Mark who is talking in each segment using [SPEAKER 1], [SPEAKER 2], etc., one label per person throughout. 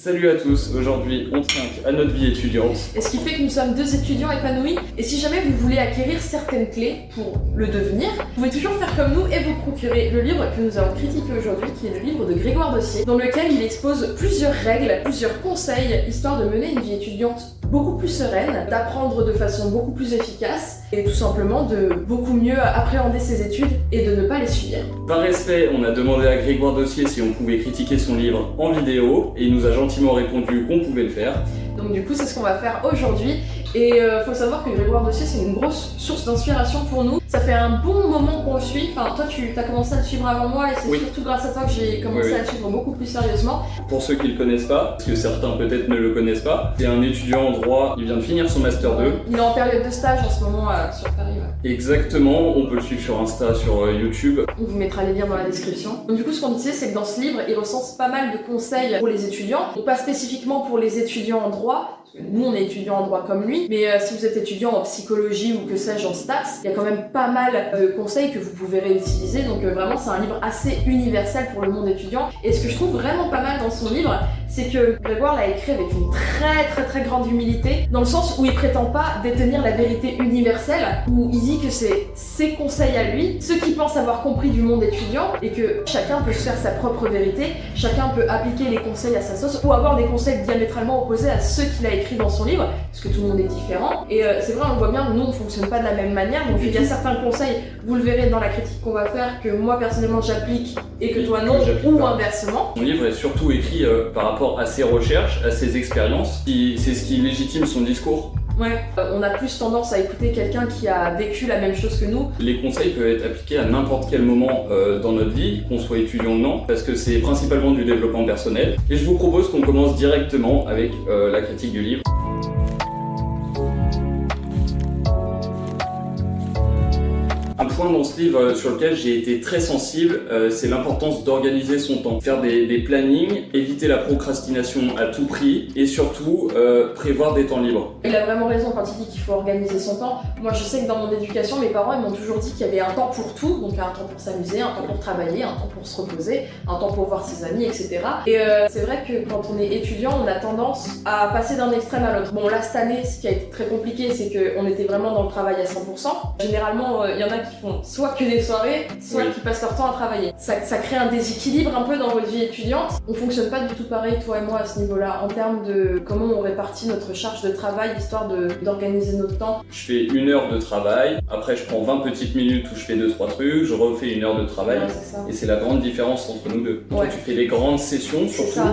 [SPEAKER 1] Salut à tous, aujourd'hui on trinque à notre vie étudiante.
[SPEAKER 2] Et ce qui fait que nous sommes deux étudiants épanouis. Et si jamais vous voulez acquérir certaines clés pour le devenir, vous pouvez toujours faire comme nous et vous procurer le livre que nous allons critiquer aujourd'hui, qui est le livre de Grégoire Dossier, dans lequel il expose plusieurs règles, plusieurs conseils, histoire de mener une vie étudiante beaucoup plus sereine, d'apprendre de façon beaucoup plus efficace et tout simplement de beaucoup mieux appréhender ses études et de ne pas les subir.
[SPEAKER 1] Par respect, on a demandé à Grégoire Dossier si on pouvait critiquer son livre en vidéo et il nous a gentiment répondu qu'on pouvait le faire.
[SPEAKER 2] Donc du coup c'est ce qu'on va faire aujourd'hui et faut savoir que Grégoire Dossier c'est une grosse source d'inspiration pour nous. Ça fait un bon moment qu'on le suit, enfin toi tu as commencé à le suivre avant moi et c'est surtout grâce à toi que j'ai commencé à le suivre beaucoup plus sérieusement.
[SPEAKER 1] Pour ceux qui le connaissent pas, parce que certains peut-être ne le connaissent pas, c'est un étudiant en droit, il vient de finir son Master 2.
[SPEAKER 2] Il est en période de stage en ce moment sur Paris. Ouais.
[SPEAKER 1] Exactement, on peut le suivre sur Insta, sur YouTube.
[SPEAKER 2] On vous mettra les liens dans la description. Donc du coup ce qu'on disait c'est que dans ce livre il recense pas mal de conseils pour les étudiants, donc pas spécifiquement pour les étudiants en droit, parce que nous on est étudiants en droit comme lui, mais si vous êtes étudiant en psychologie ou que sais-je en STAPS, il y a quand même pas mal de conseils que vous pouvez réutiliser, donc vraiment c'est un livre assez universel pour le monde étudiant. Et ce que je trouve vraiment pas mal dans son livre, c'est que Grégoire l'a écrit avec une très grande humilité, dans le sens où il prétend pas détenir la vérité universelle, où il dit que c'est ses conseils à lui, ce qu'il pense avoir compris du monde étudiant, et que chacun peut se faire sa propre vérité, chacun peut appliquer les conseils à sa sauce, ou avoir des conseils diamétralement opposés à ceux qu'il a écrits dans son livre, parce que tout le monde est différent. Et c'est vrai, on le voit bien, nous on fonctionne pas de la même manière, donc il y a certains conseils, vous le verrez dans la critique qu'on va faire, que moi personnellement j'applique et que toi non, ou inversement.
[SPEAKER 1] Mon livre est surtout écrit par rapport à ses recherches, à ses expériences, c'est ce qui légitime son discours.
[SPEAKER 2] Ouais, on a plus tendance à écouter quelqu'un qui a vécu la même chose que nous.
[SPEAKER 1] Les conseils peuvent être appliqués à n'importe quel moment dans notre vie, qu'on soit étudiant ou non, parce que c'est principalement du développement personnel. Et je vous propose qu'on commence directement avec la critique du livre. Un point dans ce livre sur lequel j'ai été très sensible, c'est l'importance d'organiser son temps. Faire des plannings, éviter la procrastination à tout prix et surtout prévoir des temps libres.
[SPEAKER 2] Il a vraiment raison quand il dit qu'il faut organiser son temps. Moi je sais que dans mon éducation, mes parents ils m'ont toujours dit qu'il y avait un temps pour tout, donc un temps pour s'amuser, un temps pour travailler, un temps pour se reposer, un temps pour voir ses amis, etc. Et c'est vrai que quand on est étudiant, on a tendance à passer d'un extrême à l'autre. Bon là cette année, ce qui a été très compliqué, c'est qu'on était vraiment dans le travail à 100%. Généralement, il y en a qui font soit que des soirées, soit qui passent leur temps à travailler. Ça crée un déséquilibre un peu dans votre vie étudiante. On fonctionne pas du tout pareil, toi et moi, à ce niveau-là, en termes de comment on répartit notre charge de travail, histoire d'organiser notre temps.
[SPEAKER 1] Je fais 1 heure de travail, après je prends 20 petites minutes où je fais 2-3 trucs, je refais 1 heure de travail, et c'est la grande différence entre nous deux. Toi, tu fais des grandes sessions, surtout.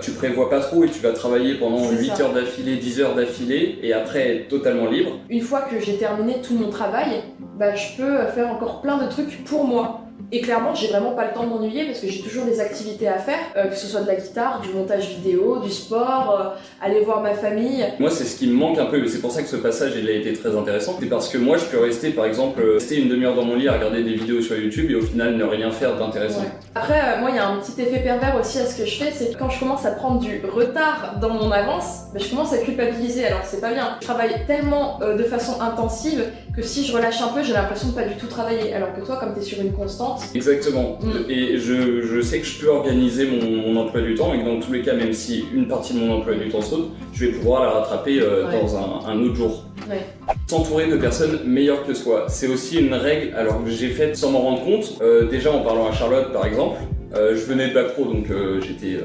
[SPEAKER 1] Tu prévois pas trop et tu vas travailler pendant 8 heures d'affilée, 10 heures d'affilée et après être totalement libre.
[SPEAKER 2] Une fois que j'ai terminé tout mon travail, je peux faire encore plein de trucs pour moi. Et clairement, j'ai vraiment pas le temps de m'ennuyer parce que j'ai toujours des activités à faire, que ce soit de la guitare, du montage vidéo, du sport, aller voir ma famille.
[SPEAKER 1] Moi, c'est ce qui me manque un peu, et c'est pour ça que ce passage il a été très intéressant. C'est parce que moi, je peux rester, par exemple, rester 1 demi-heure dans mon lit à regarder des vidéos sur YouTube et au final ne rien faire d'intéressant.
[SPEAKER 2] Ouais. Après, moi, il y a un petit effet pervers aussi à ce que je fais, c'est que quand je commence à prendre du retard dans mon avance, je commence à culpabiliser. Alors, c'est pas bien. Je travaille tellement de façon intensive que si je relâche un peu, j'ai l'impression de pas du tout travailler. Alors que toi, comme t'es sur une constante.
[SPEAKER 1] Exactement. Et je sais que je peux organiser mon emploi du temps et que dans tous les cas, même si une partie de mon emploi du temps saute, je vais pouvoir la rattraper dans un autre jour.
[SPEAKER 2] Ouais.
[SPEAKER 1] S'entourer de personnes meilleures que soi, c'est aussi une règle alors que j'ai faite sans m'en rendre compte. Déjà en parlant à Charlotte par exemple, je venais de bac pro donc j'étais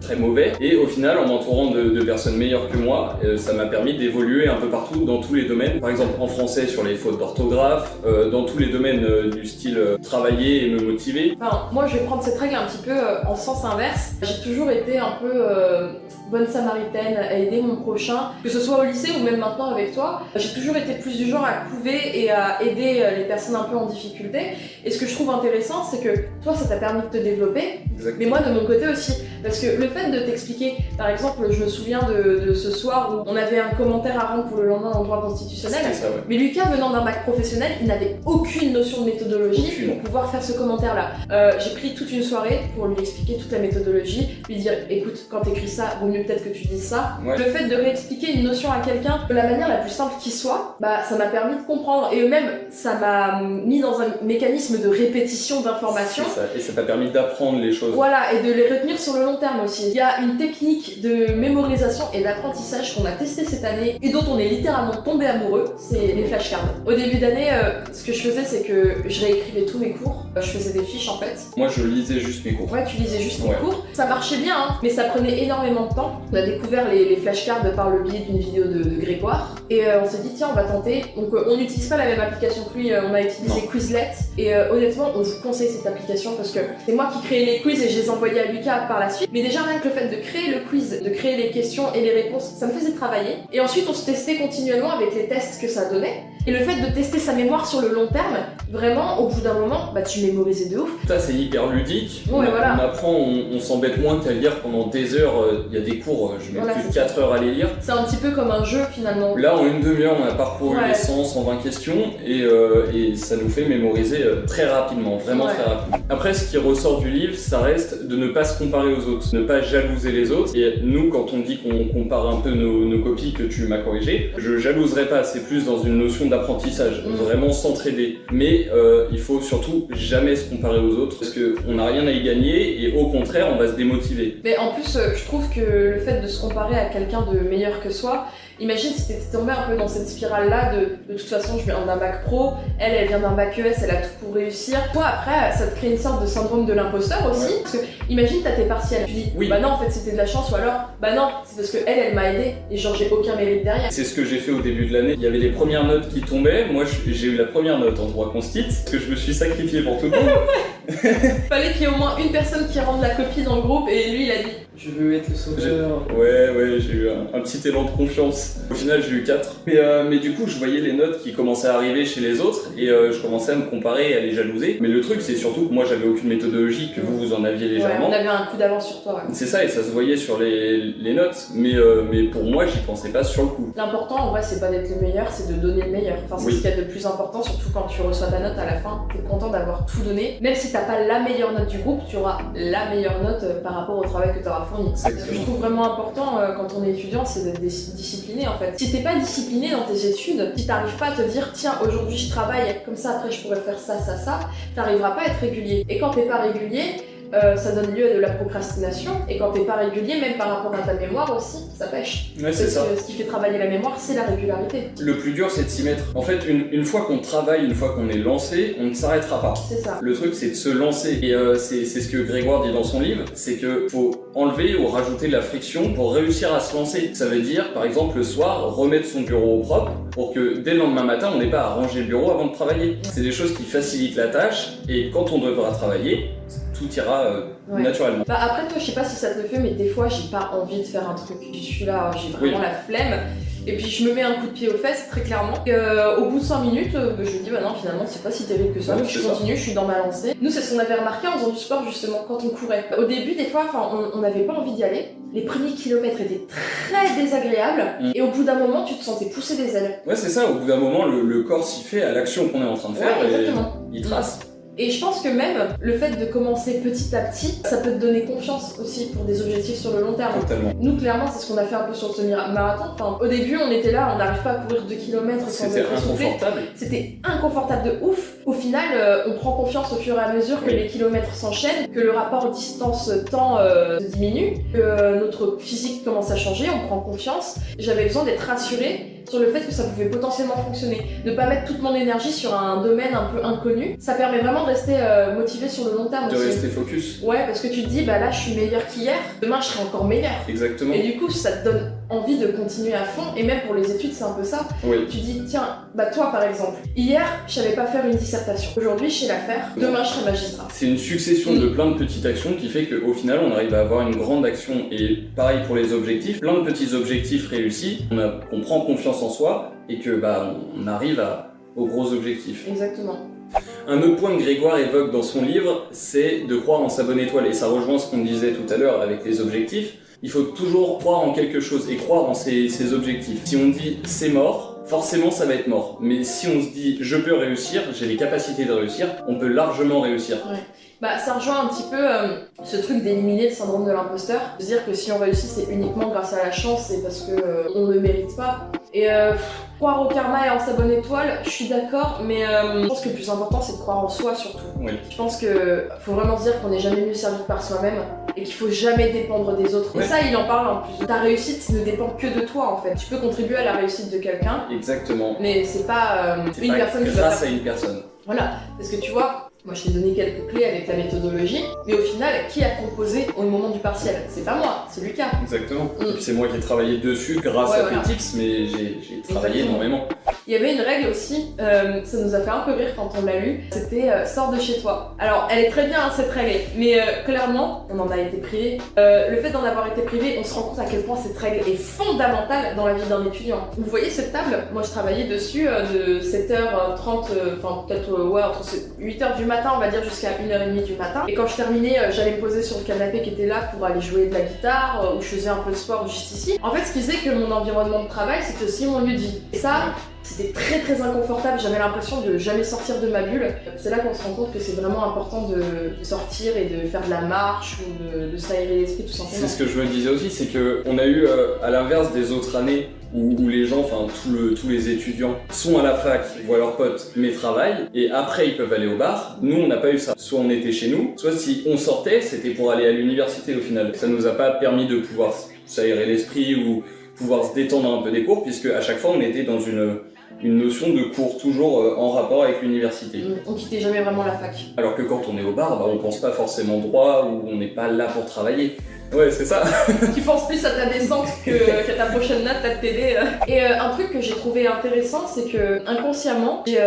[SPEAKER 1] très mauvais et au final en m'entourant de personnes meilleures que moi, ça m'a permis d'évoluer un peu partout dans tous les domaines. Par exemple en français sur les fautes d'orthographe, dans tous les domaines du style travailler et me motiver.
[SPEAKER 2] Enfin, moi je vais prendre cette règle un petit peu en sens inverse. J'ai toujours été un peu bonne samaritaine à aider mon prochain, que ce soit au lycée ou même maintenant avec toi. J'ai toujours été plus du genre à couver et à aider les personnes un peu en difficulté. Et ce que je trouve intéressant, c'est que toi ça t'a permis de te développer, mais moi de mon côté aussi. Parce que le fait de t'expliquer, par exemple, je me souviens de ce soir où on avait un commentaire à rendre pour le lendemain en droit constitutionnel, mais Lucas venant d'un bac professionnel, il n'avait aucune notion de méthodologie pour pouvoir faire ce commentaire-là. J'ai pris toute une soirée pour lui expliquer toute la méthodologie, lui dire écoute, quand t'écris ça, vaut mieux mieux peut-être que tu dises ça.
[SPEAKER 1] Ouais.
[SPEAKER 2] Le fait de réexpliquer une notion à quelqu'un de la manière la plus simple qui soit, bah ça m'a permis de comprendre. Et même, ça m'a mis dans un mécanisme de répétition d'informations.
[SPEAKER 1] Et ça t'a permis d'apprendre les choses.
[SPEAKER 2] Voilà, et de les retenir sur le long terme aussi. Il y a une technique de mémorisation et d'apprentissage qu'on a testé cette année et dont on est littéralement tombé amoureux, c'est les flashcards. Au début d'année, ce que je faisais, c'est que je réécrivais tous mes cours. Je faisais des fiches en fait.
[SPEAKER 1] Moi, je lisais juste mes cours.
[SPEAKER 2] Ouais, tu lisais juste tes cours. Ça marchait bien, hein, mais ça prenait énormément de temps. On a découvert les flashcards par le biais d'une vidéo de Grégoire. Et on s'est dit, tiens, on va tenter. Donc, on n'utilise pas la même application que lui. On a utilisé Quizlet. Et honnêtement, on vous conseille cette application parce que c'est moi qui créais les quiz et je les envoyais à Lucas par la suite. Mais déjà, rien que le fait de créer le quiz, de créer les questions et les réponses, ça me faisait travailler. Et ensuite, on se testait continuellement avec les tests que ça donnait. Et le fait de tester sa mémoire sur le long terme, vraiment, au bout d'un moment, bah tu mémorisais de ouf.
[SPEAKER 1] Ça, c'est hyper ludique.
[SPEAKER 2] Ouais, voilà.
[SPEAKER 1] On apprend, on s'embête moins qu'à lire pendant des heures. Il y a des cours, je mets plus de 4 heures à les lire.
[SPEAKER 2] C'est un petit peu comme un jeu finalement.
[SPEAKER 1] Là, en une demi-heure, on a parcouru les 120 questions et ça nous fait mémoriser très rapidement, vraiment très rapidement. Après, ce qui ressort du livre, ça reste de ne pas se comparer aux autres, ne pas jalouser les autres. Et nous, quand on dit qu'on compare un peu nos copies, que tu m'as corrigé, je jalouserais pas, c'est plus dans une notion d'apprentissage, vraiment s'entraider. Mais il faut surtout jamais se comparer aux autres parce qu'on n'a rien à y gagner et au contraire, on va se démotiver.
[SPEAKER 2] Mais en plus, je trouve que le fait de se comparer à quelqu'un de meilleur que soi, imagine si t'étais tombé un peu dans cette spirale-là de toute façon, je viens d'un bac pro, elle vient d'un bac ES, elle a tout pour réussir. Toi, après, ça te crée une sorte de syndrome de l'imposteur aussi. Ouais. Parce que, imagine, t'as tes partiels, tu dis, bah non, en fait, c'était de la chance, ou alors, bah non, c'est parce que elle m'a aidé et genre, j'ai aucun mérite derrière.
[SPEAKER 1] C'est ce que j'ai fait au début de l'année. Il y avait les premières notes qui tombaient. Moi, j'ai eu la première note en droit constit, parce que je me suis sacrifié pour tout le monde.
[SPEAKER 2] Fallait qu'il y ait au moins une personne qui rende la copie dans le groupe, et lui, il a dit,
[SPEAKER 3] je veux être le sauveur.
[SPEAKER 1] Ouais, j'ai eu un petit élan de confiance. Au final, j'ai eu 4. Mais du coup, je voyais les notes qui commençaient à arriver chez les autres et je commençais à me comparer et à les jalouser. Mais le truc, c'est surtout que moi, j'avais aucune méthodologie, que vous en aviez légèrement.
[SPEAKER 2] Ouais, on avait un coup d'avance sur toi. Ouais.
[SPEAKER 1] C'est ça, et ça se voyait sur les notes. Mais pour moi, j'y pensais pas sur le coup.
[SPEAKER 2] L'important, en vrai, c'est pas d'être le meilleur, c'est de donner le meilleur. Enfin, c'est ce qu'il y a de plus important, surtout quand tu reçois ta note à la fin. T'es content d'avoir tout donné. Même si t'as pas la meilleure note du groupe, tu auras la meilleure note par rapport au travail que t'auras fourni. Ce que je trouve vraiment important quand on est étudiant, c'est d'être discipliné en fait. Si t'es pas discipliné dans tes études, si t'arrives pas à te dire tiens aujourd'hui je travaille, comme ça après je pourrais faire ça, t'arriveras pas à être régulier. Et quand t'es pas régulier, ça donne lieu à de la procrastination, et quand t'es pas régulier, même par rapport à ta mémoire aussi, ça pêche.
[SPEAKER 1] Ouais, c'est ça.
[SPEAKER 2] Ce qui fait travailler la mémoire, c'est la régularité.
[SPEAKER 1] Le plus dur, c'est de s'y mettre. En fait, une fois qu'on travaille, une fois qu'on est lancé, on ne s'arrêtera pas.
[SPEAKER 2] C'est ça.
[SPEAKER 1] Le truc, c'est de se lancer. Et c'est ce que Grégoire dit dans son livre, c'est que faut enlever ou rajouter de la friction pour réussir à se lancer. Ça veut dire, par exemple, le soir, remettre son bureau au propre pour que dès le lendemain matin, on n'ait pas à ranger le bureau avant de travailler. C'est des choses qui facilitent la tâche, et quand on devra travailler, tout ira naturellement.
[SPEAKER 2] Bah après toi, je sais pas si ça te le fait, mais des fois j'ai pas envie de faire un truc. Je suis là, j'ai vraiment la flemme. Et puis je me mets un coup de pied aux fesses, très clairement. Et au bout de 5 minutes, je me dis bah non, finalement c'est pas si terrible que ça. Je continue, je suis dans ma lancée. Nous, c'est ce qu'on avait remarqué en faisant du sport justement quand on courait. Au début, des fois, on n'avait pas envie d'y aller. Les premiers kilomètres étaient très désagréables. Et au bout d'un moment, tu te sentais pousser des ailes.
[SPEAKER 1] Ouais, c'est ça. Au bout d'un moment, le corps s'y fait à l'action qu'on est en train de faire.
[SPEAKER 2] Ouais,
[SPEAKER 1] et il trace.
[SPEAKER 2] Et je pense que même le fait de commencer petit à petit, ça peut te donner confiance aussi pour des objectifs sur le long terme.
[SPEAKER 1] Totalement.
[SPEAKER 2] Nous, clairement, c'est ce qu'on a fait un peu sur le semi-marathon. Enfin, au début, on était là, on n'arrive pas à courir 2 km sans être essoufflé. C'était inconfortable de ouf. Au final, on prend confiance au fur et à mesure que les kilomètres s'enchaînent, que le rapport distance-temps se diminue, que notre physique commence à changer, on prend confiance. J'avais besoin d'être rassurée sur le fait que ça pouvait potentiellement fonctionner. Ne pas mettre toute mon énergie sur un domaine un peu inconnu, ça permet vraiment de rester motivé sur le long terme
[SPEAKER 1] de
[SPEAKER 2] aussi.
[SPEAKER 1] Rester focus.
[SPEAKER 2] Ouais, parce que tu te dis, bah là je suis meilleur qu'hier, demain je serai encore meilleur.
[SPEAKER 1] Exactement.
[SPEAKER 2] Et du coup, ça te donne envie de continuer à fond, et même pour les études, c'est un peu ça.
[SPEAKER 1] Oui.
[SPEAKER 2] Tu dis, tiens, bah toi par exemple, hier je savais pas faire une dissertation, aujourd'hui je sais la faire, demain je serai magistrat.
[SPEAKER 1] C'est une succession de plein de petites actions qui fait qu'au final on arrive à avoir une grande action, et pareil pour les objectifs, plein de petits objectifs réussis, on prend confiance en soi et que on arrive aux gros objectifs.
[SPEAKER 2] Exactement.
[SPEAKER 1] Un autre point que Grégoire évoque dans son livre, c'est de croire en sa bonne étoile, et ça rejoint ce qu'on disait tout à l'heure avec les objectifs. Il faut toujours croire en quelque chose et croire en ses objectifs. Si on dit c'est mort, forcément ça va être mort. Mais si on se dit je peux réussir, j'ai les capacités de réussir, on peut largement réussir.
[SPEAKER 2] Ouais. Bah, ça rejoint un petit peu ce truc d'éliminer le syndrome de l'imposteur, de se dire que si on réussit c'est uniquement grâce à la chance et parce que on ne le mérite pas. Et croire au karma et en sa bonne étoile, je suis d'accord, mais je pense que le plus important c'est de croire en soi surtout.
[SPEAKER 1] Oui.
[SPEAKER 2] Je pense que faut vraiment se dire qu'on n'est jamais mieux servi que par soi-même et qu'il faut jamais dépendre des autres.
[SPEAKER 1] Ouais.
[SPEAKER 2] Et ça, il en parle en plus. Ta réussite ne dépend que de toi en fait. Tu peux contribuer à la réussite de quelqu'un,
[SPEAKER 1] Exactement.
[SPEAKER 2] mais c'est pas
[SPEAKER 1] C'est
[SPEAKER 2] une
[SPEAKER 1] pas
[SPEAKER 2] personne qui va
[SPEAKER 1] grâce
[SPEAKER 2] faire.
[SPEAKER 1] à une personne.
[SPEAKER 2] Voilà, parce que tu vois, moi je t'ai donné quelques clés avec la méthodologie, mais au final, qui a composé au moment du partiel? C'est pas moi, c'est Lucas.
[SPEAKER 1] Exactement.
[SPEAKER 2] Mm.
[SPEAKER 1] Et puis c'est moi qui ai travaillé dessus grâce
[SPEAKER 2] Ouais,
[SPEAKER 1] à
[SPEAKER 2] voilà.
[SPEAKER 1] Petix, mais j'ai travaillé
[SPEAKER 2] Exactement.
[SPEAKER 1] énormément.
[SPEAKER 2] Il y avait une règle aussi, ça nous a fait un peu rire quand on l'a lu, c'était sors de chez toi. Alors, elle est très bien cette règle, mais clairement, on en a été privé. Le fait d'en avoir été privé, on se rend compte à quel point cette règle est fondamentale dans la vie d'un étudiant. Vous voyez cette table? Moi je travaillais dessus de 7h30, enfin peut-être entre 8h du matin on va dire jusqu'à 1h30 du matin. Et quand je terminais, j'allais me poser sur le canapé qui était là pour aller jouer de la guitare ou je faisais un peu de sport juste ici. En fait ce qui faisait que mon environnement de travail c'était aussi mon lieu de vie. Et ça, c'était très très inconfortable, j'avais l'impression de jamais sortir de ma bulle. C'est là qu'on se rend compte que c'est vraiment important de sortir et de faire de la marche ou de s'aérer l'esprit tout simplement.
[SPEAKER 1] C'est ce que je me disais aussi, c'est que on a eu, à l'inverse des autres années, où les gens, enfin tous les étudiants sont à la fac, voient leurs potes, mais travaillent, et après ils peuvent aller au bar. Nous on n'a pas eu ça. Soit on était chez nous, soit si on sortait, c'était pour aller à l'université au final. Ça nous a pas permis de pouvoir s'aérer l'esprit ou pouvoir se détendre un peu des cours, puisque à chaque fois on était dans une notion de cours toujours en rapport avec l'université.
[SPEAKER 2] On quittait jamais vraiment la fac.
[SPEAKER 1] Alors que quand on est au bar, bah, on pense pas forcément droit ou on n'est pas là pour travailler. Ouais, c'est ça.
[SPEAKER 2] Tu penses plus à ta descente qu'à ta prochaine note, à te TD. Et un truc que j'ai trouvé intéressant, c'est que inconsciemment, j'ai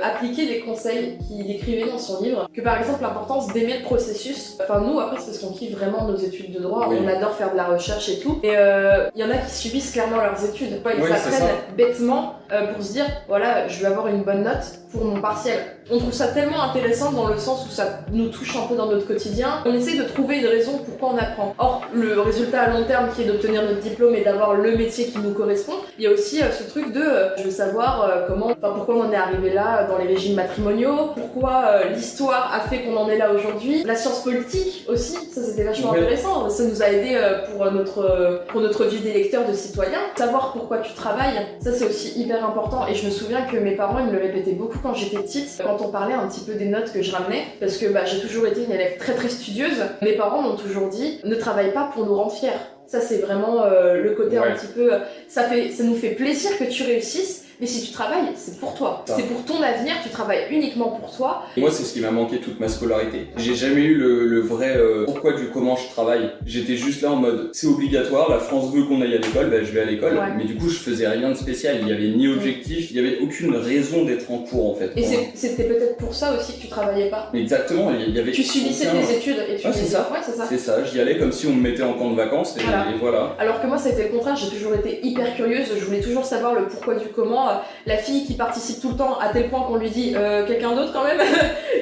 [SPEAKER 2] appliqué les conseils qu'il écrivait dans son livre. Que par exemple, l'importance d'aimer le processus. Enfin, nous, après, c'est parce qu'on kiffe vraiment nos études de droit.
[SPEAKER 1] Oui.
[SPEAKER 2] On adore faire de la recherche et tout. Et il y en a qui subissent clairement leurs études. Ils
[SPEAKER 1] Oui, c'est
[SPEAKER 2] apprennent
[SPEAKER 1] ça.
[SPEAKER 2] bêtement pour se dire, voilà, je vais avoir une bonne note pour mon partiel. On trouve ça tellement intéressant dans le sens où ça nous touche un peu dans notre quotidien. On essaie de trouver une raison pourquoi on apprend. Or, le résultat à long terme qui est d'obtenir notre diplôme et d'avoir le métier qui nous correspond, il y a aussi ce truc de je veux savoir pourquoi on en est arrivé là dans les régimes matrimoniaux, pourquoi l'histoire a fait qu'on en est là aujourd'hui. La science politique aussi, ça c'était vachement
[SPEAKER 1] Ouais.
[SPEAKER 2] intéressant. Ça nous a aidé pour notre vie d'électeur, de citoyen. Savoir pourquoi tu travailles, ça c'est aussi hyper important. Et je me souviens que mes parents ils me le répétaient beaucoup quand j'étais petite, quand on parlait un petit peu des notes que je ramenais, parce que j'ai toujours été une élève très très studieuse. Mes parents m'ont toujours dit ne travaille pas pour nous rendre fiers. Ça c'est vraiment le côté
[SPEAKER 1] Ouais.
[SPEAKER 2] un petit peu ça nous fait plaisir que tu réussisses. Mais si tu travailles, c'est pour toi.
[SPEAKER 1] Ça.
[SPEAKER 2] C'est pour ton avenir, tu travailles uniquement pour toi.
[SPEAKER 1] Moi, c'est ce qui m'a manqué toute ma scolarité. J'ai jamais eu le vrai pourquoi du comment je travaille. J'étais juste là en mode c'est obligatoire, la France veut qu'on aille à l'école, je vais à l'école.
[SPEAKER 2] Ouais.
[SPEAKER 1] Mais du coup, je faisais rien de spécial. Il y avait ni objectif, il y avait aucune raison d'être en cours en fait.
[SPEAKER 2] Et c'était peut-être pour ça aussi que tu travaillais pas.
[SPEAKER 1] Exactement, il y avait.
[SPEAKER 2] Tu subissais
[SPEAKER 1] aucun-
[SPEAKER 2] tes études et tu
[SPEAKER 1] Ouais, c'est
[SPEAKER 2] disais,
[SPEAKER 1] ça.
[SPEAKER 2] ouais, c'est ça.
[SPEAKER 1] C'est ça, j'y allais comme si on me mettait en camp de vacances et
[SPEAKER 2] Voilà.
[SPEAKER 1] et voilà.
[SPEAKER 2] Alors que moi, ça a été le contraire, j'ai toujours été hyper curieuse, je voulais toujours savoir le pourquoi du comment. La fille qui participe tout le temps à tel point qu'on lui dit quelqu'un d'autre quand même,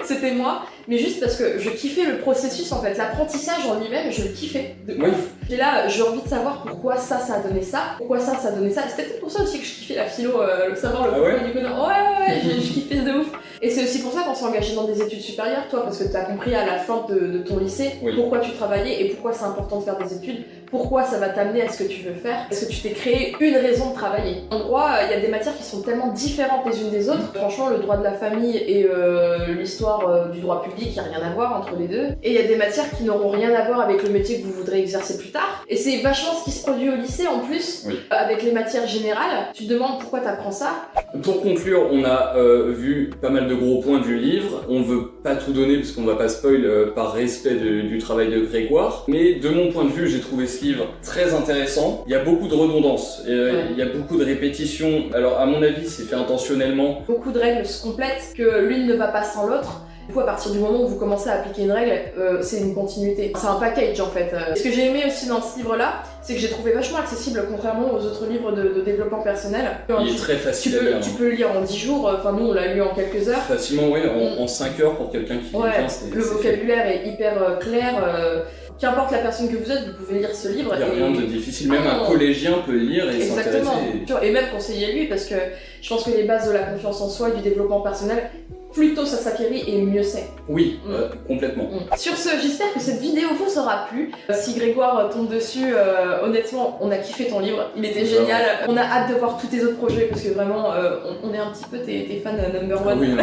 [SPEAKER 2] c'était moi. Mais juste parce que je kiffais le processus en fait, l'apprentissage en lui-même, je le kiffais de
[SPEAKER 1] Oui.
[SPEAKER 2] ouf. Et là, j'ai envie de savoir pourquoi ça a donné ça, pourquoi ça a donné ça. C'était peut-être pour ça aussi que je kiffais la philo, savoir le
[SPEAKER 1] Ah
[SPEAKER 2] pourquoi
[SPEAKER 1] ouais
[SPEAKER 2] du comment. Ouais, je kiffais de ouf. Et c'est aussi pour ça qu'on s'est engagé dans des études supérieures, toi, parce que tu as compris à la fin de ton lycée
[SPEAKER 1] Oui.
[SPEAKER 2] pourquoi tu travaillais et pourquoi c'est important de faire des études, pourquoi ça va t'amener à ce que tu veux faire, est-ce que tu t'es créé une raison de travailler. En droit, il y a des matières qui sont tellement différentes les unes des autres. Franchement, le droit de la famille et l'histoire du droit public, il n'y a rien à voir entre les deux. Et il y a des matières qui n'auront rien à voir avec le métier que vous voudrez exercer plus tard. Et c'est vachement ce qui se produit au lycée en plus,
[SPEAKER 1] Oui.
[SPEAKER 2] avec les matières générales. Tu te demandes pourquoi tu apprends ça.
[SPEAKER 1] Pour conclure, on a vu pas mal de gros points du livre. On veut pas tout donner parce qu'on va pas spoil par respect du travail de Grégoire. Mais de mon point de vue, j'ai trouvé ce livre très intéressant. Il y a beaucoup de redondances, il y a beaucoup de répétitions. Alors à mon avis, c'est fait intentionnellement.
[SPEAKER 2] Beaucoup de règles se complètent, que l'une ne va pas sans l'autre. Du coup, à partir du moment où vous commencez à appliquer une règle, c'est une continuité. C'est un package en fait. Ce que j'ai aimé aussi dans ce livre-là, c'est que j'ai trouvé vachement accessible, contrairement aux autres livres de développement personnel.
[SPEAKER 1] Il est très
[SPEAKER 2] Tu
[SPEAKER 1] facile à lire.
[SPEAKER 2] tu peux le lire en 10 jours, enfin nous on l'a lu en quelques heures.
[SPEAKER 1] Facilement, ouais, en 5 heures pour quelqu'un qui lit
[SPEAKER 2] Ouais,
[SPEAKER 1] bien,
[SPEAKER 2] le
[SPEAKER 1] c'est
[SPEAKER 2] vocabulaire est hyper clair. Qu'importe la personne que vous êtes, vous pouvez lire ce livre.
[SPEAKER 1] fait. Il n'y a rien de difficile. Même
[SPEAKER 2] Ah,
[SPEAKER 1] un
[SPEAKER 2] non.
[SPEAKER 1] collégien peut le lire et
[SPEAKER 2] Exactement.
[SPEAKER 1] s'intéresser.
[SPEAKER 2] Et même conseiller lui, parce que je pense que les bases de la confiance en soi et du développement personnel, plus tôt ça s'acquérit et mieux c'est.
[SPEAKER 1] Oui, complètement.
[SPEAKER 2] Sur ce, j'espère que cette vidéo vous aura plu. Si Grégoire tombe dessus, honnêtement, on a kiffé ton livre, il était génial. On a hâte de voir tous tes autres projets parce que vraiment, on est un petit peu tes fans number one.
[SPEAKER 1] Oui, non,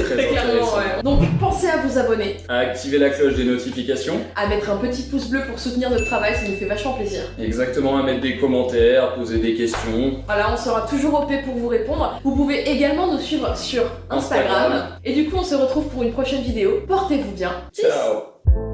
[SPEAKER 1] très
[SPEAKER 2] clairement, ouais. Donc pensez à vous abonner,
[SPEAKER 1] à activer la cloche des notifications.
[SPEAKER 2] à mettre un petit pouce bleu pour soutenir notre travail, ça nous fait vachement plaisir.
[SPEAKER 1] Exactement, à mettre des commentaires, poser des questions.
[SPEAKER 2] Voilà, on sera toujours OP pour vous répondre. Vous pouvez également nous suivre sur Instagram. Et du coup, on se retrouve pour une prochaine vidéo. Portez-vous bien. Peace.
[SPEAKER 1] Ciao.